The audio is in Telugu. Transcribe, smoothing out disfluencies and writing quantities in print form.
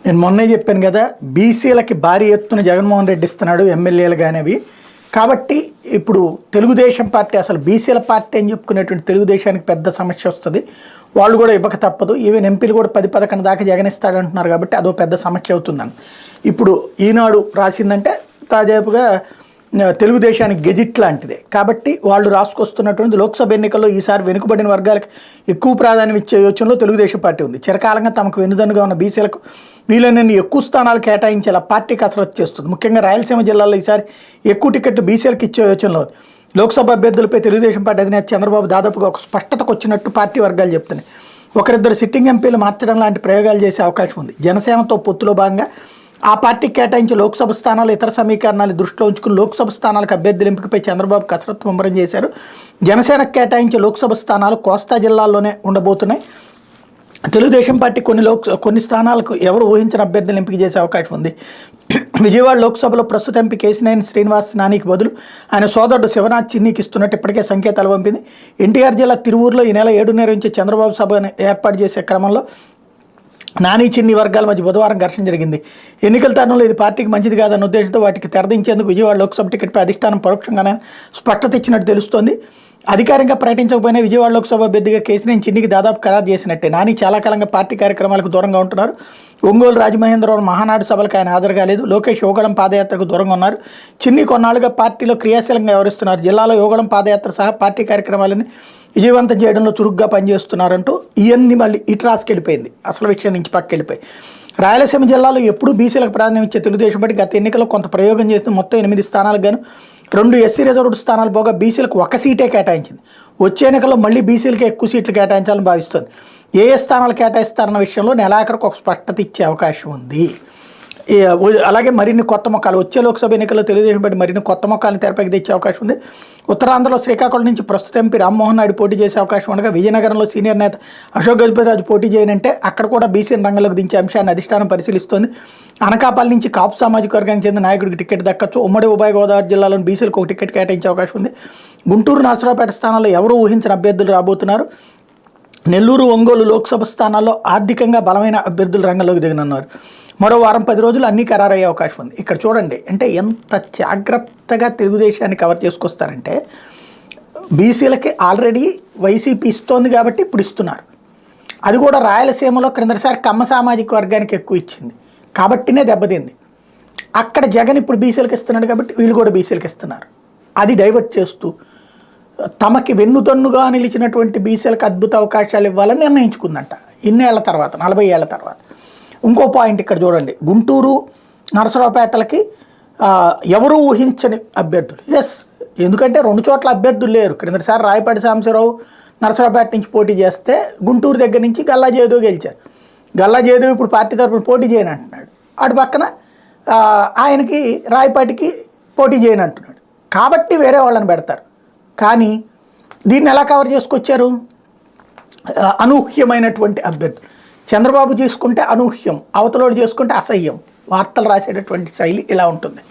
నేను మొన్నే చెప్పాను కదా, బీసీలకి భారీ ఎత్తున జగన్మోహన్ రెడ్డి ఇస్తున్నాడు ఎమ్మెల్యేలు కానివి. కాబట్టి ఇప్పుడు తెలుగుదేశం పార్టీ, అసలు బీసీల పార్టీ అని చెప్పుకునేటువంటి తెలుగుదేశానికి పెద్ద సమస్య వస్తుంది. వాళ్ళు కూడా ఇవ్వక తప్పదు. ఈవెన్ ఎంపీలు కూడా 10-11 దాకా జగన్ ఇస్తాడంటున్నారు. కాబట్టి అదో పెద్ద సమస్య అవుతుందని ఇప్పుడు ఈనాడు రాసిందంటే తాజాపుగా తెలుగుదేశానికి గెజిట్ లాంటిదే. కాబట్టి వాళ్ళు రాసుకొస్తున్నటువంటి లోక్సభ ఎన్నికల్లో ఈసారి వెనుకబడిన వర్గాలకు ఎక్కువ ప్రాధాన్యం ఇచ్చే యోచనలో తెలుగుదేశం పార్టీ ఉంది. చిరకాలంగా తమకు వెనుదన్నుగా ఉన్న బీసీలకు వీలైనన్ని ఎక్కువ స్థానాలు కేటాయించేలా పార్టీ కసరత్తు చేస్తుంది. ముఖ్యంగా రాయలసీమ జిల్లాలో ఈసారి ఎక్కువ టికెట్లు బీసీలకు ఇచ్చే యోచనలో ఉంది. లోక్సభ అభ్యర్థులపై తెలుగుదేశం పార్టీ అధినేత చంద్రబాబు దాదాపుగా ఒక స్పష్టతకు వచ్చినట్టు పార్టీ వర్గాలు చెప్తున్నాయి. ఒకరిద్దరు సిట్టింగ్ ఎంపీలు మార్చడం లాంటి ప్రయోగాలు చేసే అవకాశం ఉంది. జనసేనతో పొత్తులో భాగంగా ఆ పార్టీకి కేటాయించే లోక్సభ స్థానాలు ఇతర సమీకరణాలు దృష్టిలో ఉంచుకుని లోక్సభ స్థానాలకు అభ్యర్థుల ఎంపికపై చంద్రబాబు కసరత్తు ముమ్మరం చేశారు. జనసేనకు కేటాయించే లోక్సభ స్థానాలు కోస్తా జిల్లాల్లోనే ఉండబోతున్నాయి. తెలుగుదేశం పార్టీ కొన్ని స్థానాలకు ఎవరు ఊహించిన అభ్యర్థులను ఎంపిక చేసే అవకాశం ఉంది. విజయవాడ లోక్సభలో ప్రస్తుత ఎంపీ కేశినేని శ్రీనివాస్ నానికి బదులు ఆయన సోదరుడు శివనాథ్ చిన్నీకి ఇస్తున్నట్టు ఇప్పటికే సంకేతాలు పంపింది. ఎన్టీఆర్ జిల్లా తిరువూరులో ఈ నెల 7 నిర్వహించే చంద్రబాబు సభను ఏర్పాటు చేసే క్రమంలో నాని చిన్ని వర్గాల మధ్య బుధవారం ఘర్షణ జరిగింది. ఎన్నికల తరుణంలో ఇది పార్టీకి మంచిది కాదన్న ఉద్దేశంతో వాటికి తెరదించేందుకు విజయవాడ లోక్సభ టికెట్పై అధిష్టానం పరోక్షంగానే స్పష్టత ఇచ్చినట్టు తెలుస్తోంది. అధికారికంగా ప్రకటించకపోయినా విజయవాడ లోక్సభ అభ్యర్థిగా కేశినేని చిన్నికి దాదాపు ఖరారు చేసినట్టే. నాని చాలా కాలంగా పార్టీ కార్యక్రమాలకు దూరంగా ఉంటున్నారు. ఒంగోలు రాజమహేంద్రవరం మహానాడు సభలకు ఆయన హాజరు కాలేదు. లోకేష్ యోగళం పాదయాత్రకు దూరంగా ఉన్నారు. చిన్ని కొన్నాళ్ళుగా పార్టీలో క్రియాశీలంగా వ్యవహరిస్తున్నారు. జిల్లాలో యోగళం పాదయాత్ర సహా పార్టీ కార్యక్రమాలని విజయవంతం చేయడంలో చురుగ్గా పనిచేస్తున్నారంటూ ఇవన్నీ మళ్ళీ ఇటు రాసుకెళ్ళిపోయింది. అసలు విషయం నుంచి పక్కకెళ్ళిపోయి రాయలసీమ జిల్లాలో ఎప్పుడూ బీసీలకు ప్రాధాన్యం ఇచ్చే తెలుగుదేశం పార్టీ గత ఎన్నికల్లో కొంత ప్రయోగం చేస్తే మొత్తం 8 స్థానాలకు గాను 2 ఎస్సీ రిజర్వ్డ్ స్థానాలు పోగా బీసీలకు 1 సీటే కేటాయించింది. వచ్చే ఎన్నికల్లో మళ్ళీ బీసీలకే ఎక్కువ సీట్లు కేటాయించాలని భావిస్తోంది. ఏ స్థానాలు కేటాయిస్తారన్న విషయంలో నెలాఖరుకు ఒక స్పష్టత ఇచ్చే అవకాశం ఉంది. అలాగే మరిన్ని కొత్త మొక్కలు వచ్చే లోక్సభ ఎన్నికల్లో తెలుగుదేశం పార్టీ మరిన్ని కొత్త మొక్కలను తెరపైకి తెచ్చే అవకాశం ఉంది. ఉత్తరాంధ్రలో శ్రీకాకుళం నుంచి ప్రస్తుత ఎంపీ రామ్మోహన్ నాయుడు పోటీ చేసే అవకాశం ఉండగా విజయనగరంలో సీనియర్ నేత అశోక్ గజపతిరాజు పోటీ చేయనంటే అక్కడ కూడా బీసీని రంగంలోకి దించే అంశాన్ని అధిష్టానం పరిశీలిస్తోంది. అనకాపల్లి నుంచి కాపు సామాజిక వర్గానికి చెందిన నాయకుడికి టికెట్ దక్కచ్చు. ఉమ్మడి ఉభయ గోదావరి జిల్లాలోని బీసీలకు ఒక టికెట్ కేటాయించే అవకాశం ఉంది. గుంటూరు నరసరావుపేట స్థానాల్లో ఎవరూ ఊహించిన అభ్యర్థులు రాబోతున్నారు. నెల్లూరు ఒంగోలు లోక్సభ స్థానాల్లో ఆర్థికంగా బలమైన అభ్యర్థులు రంగంలోకి దిగనున్నారు. మరో వారం 10 రోజులు అన్నీ ఖరారయ్యే అవకాశం ఉంది. ఇక్కడ చూడండి, అంటే ఎంత జాగ్రత్తగా తెలుగుదేశాన్ని కవర్ చేసుకొస్తారంటే బీసీలకి ఆల్రెడీ వైసీపీ ఇస్తోంది కాబట్టి ఇప్పుడు ఇస్తున్నారు. అది కూడా రాయలసీమలో క్రిందటిసారి కమ్మ సామాజిక వర్గానికి ఎక్కువ ఇచ్చింది కాబట్టినే దెబ్బతింది. అక్కడ జగన్ ఇప్పుడు బీసీలకు ఇస్తున్నాడు కాబట్టి వీళ్ళు కూడా బీసీలకు ఇస్తున్నారు. అది డైవర్ట్ చేస్తూ తమకి వెన్నుదన్నుగా నిలిచినటువంటి బీసీలకు అద్భుత అవకాశాలు ఇవ్వాలని నిర్ణయించుకుందంట. ఇన్నేళ్ల తర్వాత, 40 ఏళ్ల తర్వాత. ఇంకో పాయింట్ ఇక్కడ చూడండి, గుంటూరు నరసరావుపేటలకి ఎవరు ఊహించని అభ్యర్థులు. ఎందుకంటే 2 చోట్ల అభ్యర్థులు లేరు. క్రిందటిసారి రాయపాటి సాంబశివరావు నరసరావుపేట నుంచి పోటీ చేస్తే గుంటూరు దగ్గర నుంచి గల్లా జయదేవ్ గెలిచారు. గల్లా జయదేవ్ ఇప్పుడు పార్టీ తరఫున పోటీ చేయని అంటున్నాడు. అటు పక్కన ఆయనకి రాయపాటికి పోటీ చేయని అంటున్నాడు. కాబట్టి వేరే వాళ్ళని పెడతారు. కానీ దీన్ని ఎలా కవర్ చేసుకొచ్చారు? అనూహ్యమైనటువంటి అభ్యర్థులు. చంద్రబాబు చేసుకుంటే అనూహ్యం, అవతలోడు చేసుకుంటే అసహ్యం. వార్తలు రాసేటటువంటి శైలి ఇలా ఉంటుంది.